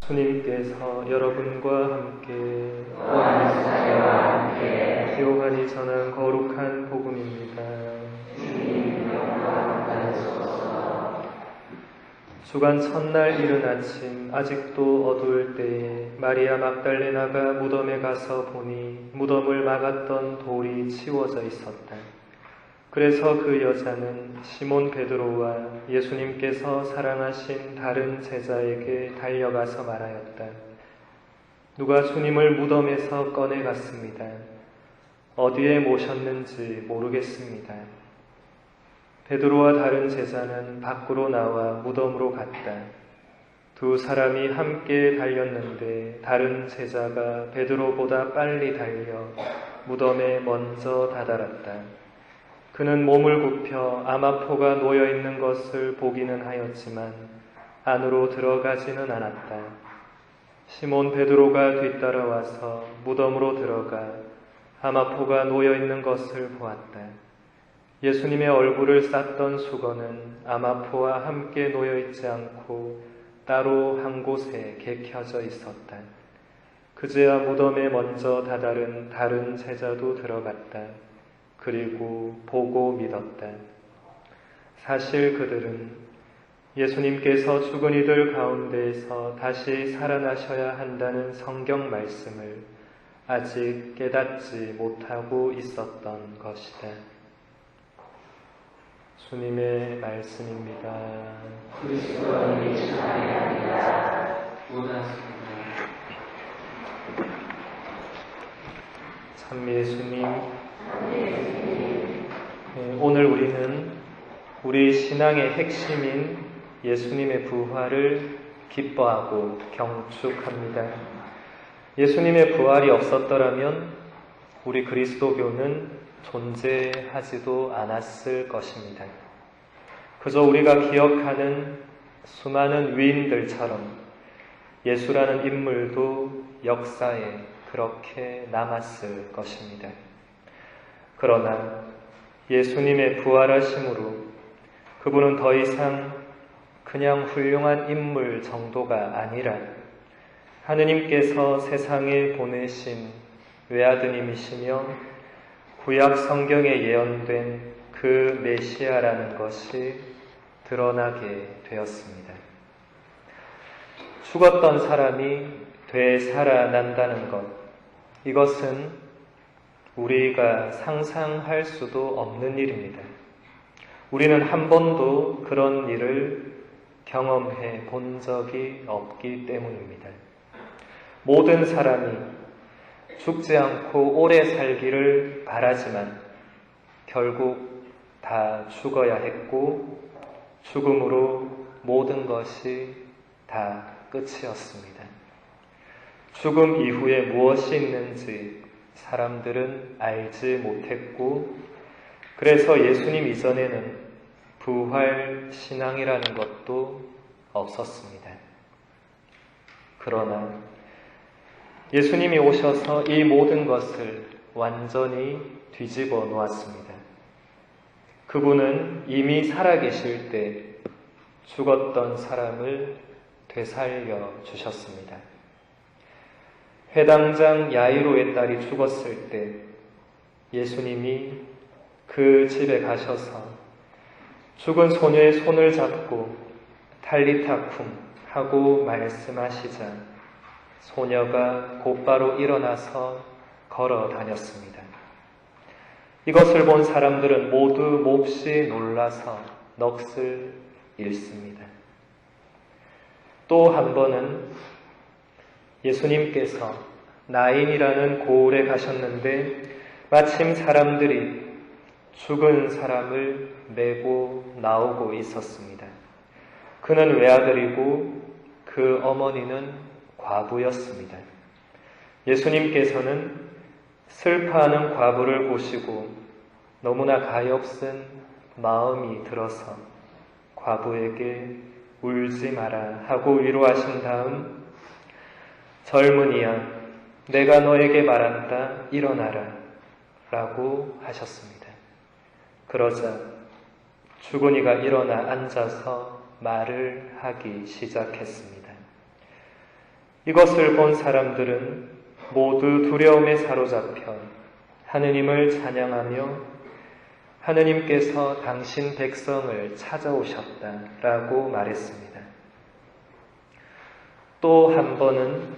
주님께서 여러분과 함께 요한이 전한 거룩한 복음입니다. 주간 첫날 이른 아침 아직도 어두울 때에 마리아 막달레나가 무덤에 가서 보니 무덤을 막았던 돌이 치워져 있었다. 그래서 그 여자는 시몬 베드로와 예수님께서 사랑하신 다른 제자에게 달려가서 말하였다. 누가 주님을 무덤에서 꺼내갔습니다. 어디에 모셨는지 모르겠습니다. 베드로와 다른 제자는 밖으로 나와 무덤으로 갔다. 두 사람이 함께 달렸는데 다른 제자가 베드로보다 빨리 달려 무덤에 먼저 다다랐다. 그는 몸을 굽혀 암암포가 놓여있는 것을 보기는 하였지만 안으로 들어가지는 않았다. 시몬 베드로가 뒤따라와서 무덤으로 들어가 암암포가 놓여있는 것을 보았다. 예수님의 얼굴을 쌌던 수건은 암암포와 함께 놓여있지 않고 따로 한 곳에 개켜져 있었다. 그제야 무덤에 먼저 다다른 다른 제자도 들어갔다. 그리고 보고 믿었다. 사실 그들은 예수님께서 죽은 이들 가운데에서 다시 살아나셔야 한다는 성경 말씀을 아직 깨닫지 못하고 있었던 것이다. 주님의 말씀입니다. 그리스도의 찬양합니다. 참 예수님, 오늘 우리는 우리 신앙의 핵심인 예수님의 부활을 기뻐하고 경축합니다. 예수님의 부활이 없었더라면 우리 그리스도교는 존재하지도 않았을 것입니다. 그저 우리가 기억하는 수많은 위인들처럼 예수라는 인물도 역사에 그렇게 남았을 것입니다. 그러나 예수님의 부활하심으로 그분은 더 이상 그냥 훌륭한 인물 정도가 아니라 하느님께서 세상에 보내신 외아드님이시며 구약 성경에 예언된 그 메시아라는 것이 드러나게 되었습니다. 죽었던 사람이 되살아난다는 것, 이것은 우리가 상상할 수도 없는 일입니다. 우리는 한 번도 그런 일을 경험해 본 적이 없기 때문입니다. 모든 사람이 죽지 않고 오래 살기를 바라지만 결국 다 죽어야 했고 죽음으로 모든 것이 다 끝이었습니다. 죽음 이후에 무엇이 있는지 사람들은 알지 못했고 그래서 예수님 이전에는 부활 신앙이라는 것도 없었습니다. 그러나 예수님이 오셔서 이 모든 것을 완전히 뒤집어 놓았습니다. 그분은 이미 살아계실 때 죽었던 사람을 되살려 주셨습니다. 회당장 야이로의 딸이 죽었을 때 예수님이 그 집에 가셔서 죽은 소녀의 손을 잡고 탈리타쿰 하고 말씀하시자 소녀가 곧바로 일어나서 걸어 다녔습니다. 이것을 본 사람들은 모두 몹시 놀라서 넋을 잃습니다. 또 한 번은 예수님께서 나인이라는 고을에 가셨는데 마침 사람들이 죽은 사람을 메고 나오고 있었습니다. 그는 외아들이고 그 어머니는 과부였습니다. 예수님께서는 슬퍼하는 과부를 보시고 너무나 가엾은 마음이 들어서 과부에게 울지 마라 하고 위로하신 다음 젊은이야, 내가 너에게 말한다, 일어나라 라고 하셨습니다. 그러자 죽은 이가 일어나 앉아서 말을 하기 시작했습니다. 이것을 본 사람들은 모두 두려움에 사로잡혀 하느님을 찬양하며 하느님께서 당신 백성을 찾아오셨다라고 말했습니다. 또 한 번은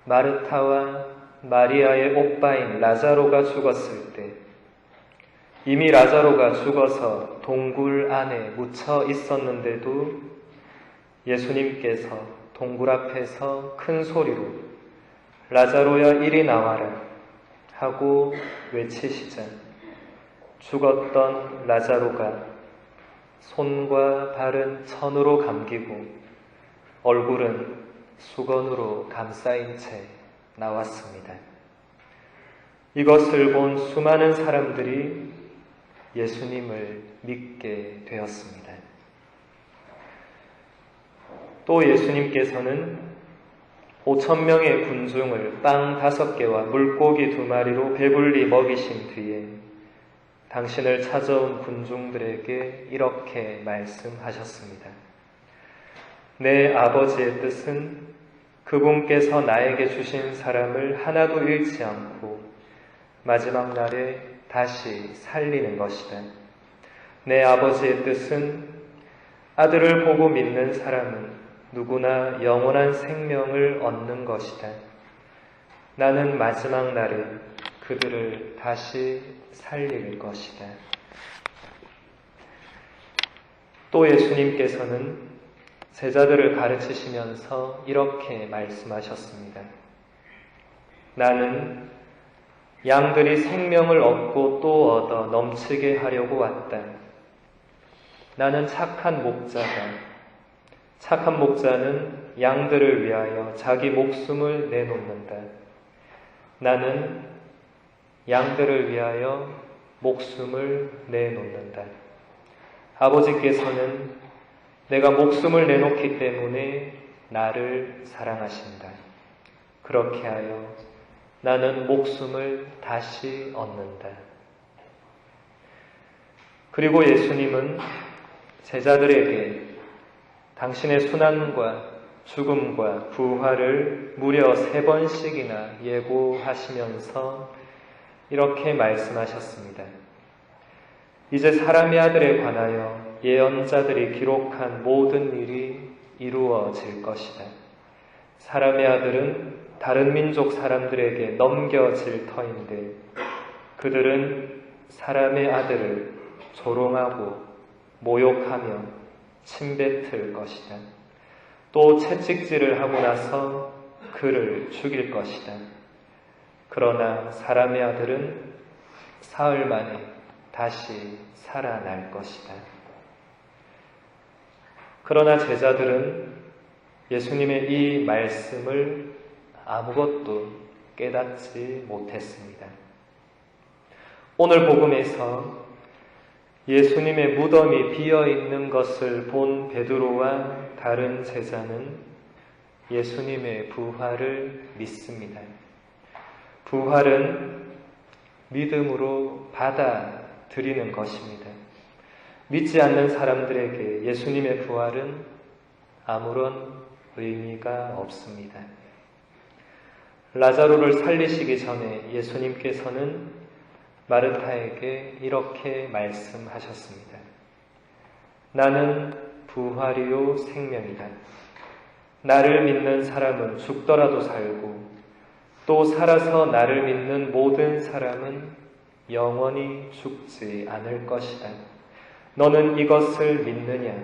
마르타와 마리아의 오빠인 라자로가 죽었을 때 이미 라자로가 죽어서 동굴 안에 묻혀 있었는데도 예수님께서 동굴 앞에서 큰 소리로 라자로야 이리 나와라 하고 외치시자 죽었던 라자로가 손과 발은 천으로 감기고 얼굴은 수건으로 감싸인 채 나왔습니다. 이것을 본 수많은 사람들이 예수님을 믿게 되었습니다. 또 예수님께서는 5,000명의 군중을 빵 5개와 물고기 2마리로 배불리 먹이신 뒤에 당신을 찾아온 군중들에게 이렇게 말씀하셨습니다. 내 아버지의 뜻은 그분께서 나에게 주신 사람을 하나도 잃지 않고 마지막 날에 다시 살리는 것이다. 내 아버지의 뜻은 아들을 보고 믿는 사람은 누구나 영원한 생명을 얻는 것이다. 나는 마지막 날에 그들을 다시 살릴 것이다. 또 예수님께서는 제자들을 가르치시면서 이렇게 말씀하셨습니다. 나는 양들이 생명을 얻고 또 얻어 넘치게 하려고 왔다. 나는 착한 목자다. 착한 목자는 양들을 위하여 자기 목숨을 내놓는다. 나는 양들을 위하여 목숨을 내놓는다. 아버지께서는 내가 목숨을 내놓기 때문에 나를 사랑하신다. 그렇게 하여 나는 목숨을 다시 얻는다. 그리고 예수님은 제자들에게 당신의 순환과 죽음과 부활을 무려 3번씩이나 예고하시면서 이렇게 말씀하셨습니다. 이제 사람의 아들에 관하여 예언자들이 기록한 모든 일이 이루어질 것이다. 사람의 아들은 다른 민족 사람들에게 넘겨질 터인데 그들은 사람의 아들을 조롱하고 모욕하며 침뱉을 것이다. 또 채찍질을 하고 나서 그를 죽일 것이다. 그러나 사람의 아들은 사흘 만에 다시 살아날 것이다. 그러나 제자들은 예수님의 이 말씀을 아무것도 깨닫지 못했습니다. 오늘 복음에서 예수님의 무덤이 비어있는 것을 본 베드로와 다른 제자는 예수님의 부활을 믿습니다. 부활은 믿음으로 받아들이는 것입니다. 믿지 않는 사람들에게 예수님의 부활은 아무런 의미가 없습니다. 라자로를 살리시기 전에 예수님께서는 마르타에게 이렇게 말씀하셨습니다. 나는 부활이요 생명이다. 나를 믿는 사람은 죽더라도 살고 또 살아서 나를 믿는 모든 사람은 영원히 죽지 않을 것이다. 너는 이것을 믿느냐?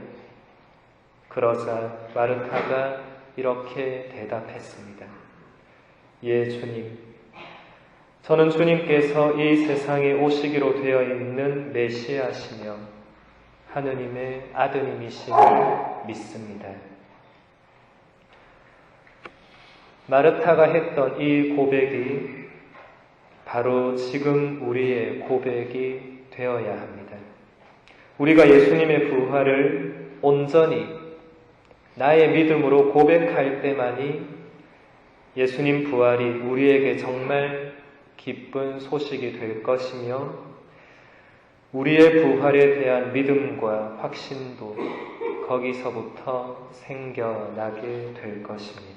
그러자 마르타가 이렇게 대답했습니다. 예, 주님. 저는 주님께서 이 세상에 오시기로 되어 있는 메시아시며 하느님의 아드님이심을 믿습니다. 마르타가 했던 이 고백이 바로 지금 우리의 고백이 되어야 합니다. 우리가 예수님의 부활을 온전히 나의 믿음으로 고백할 때만이 예수님 부활이 우리에게 정말 기쁜 소식이 될 것이며 우리의 부활에 대한 믿음과 확신도 거기서부터 생겨나게 될 것입니다.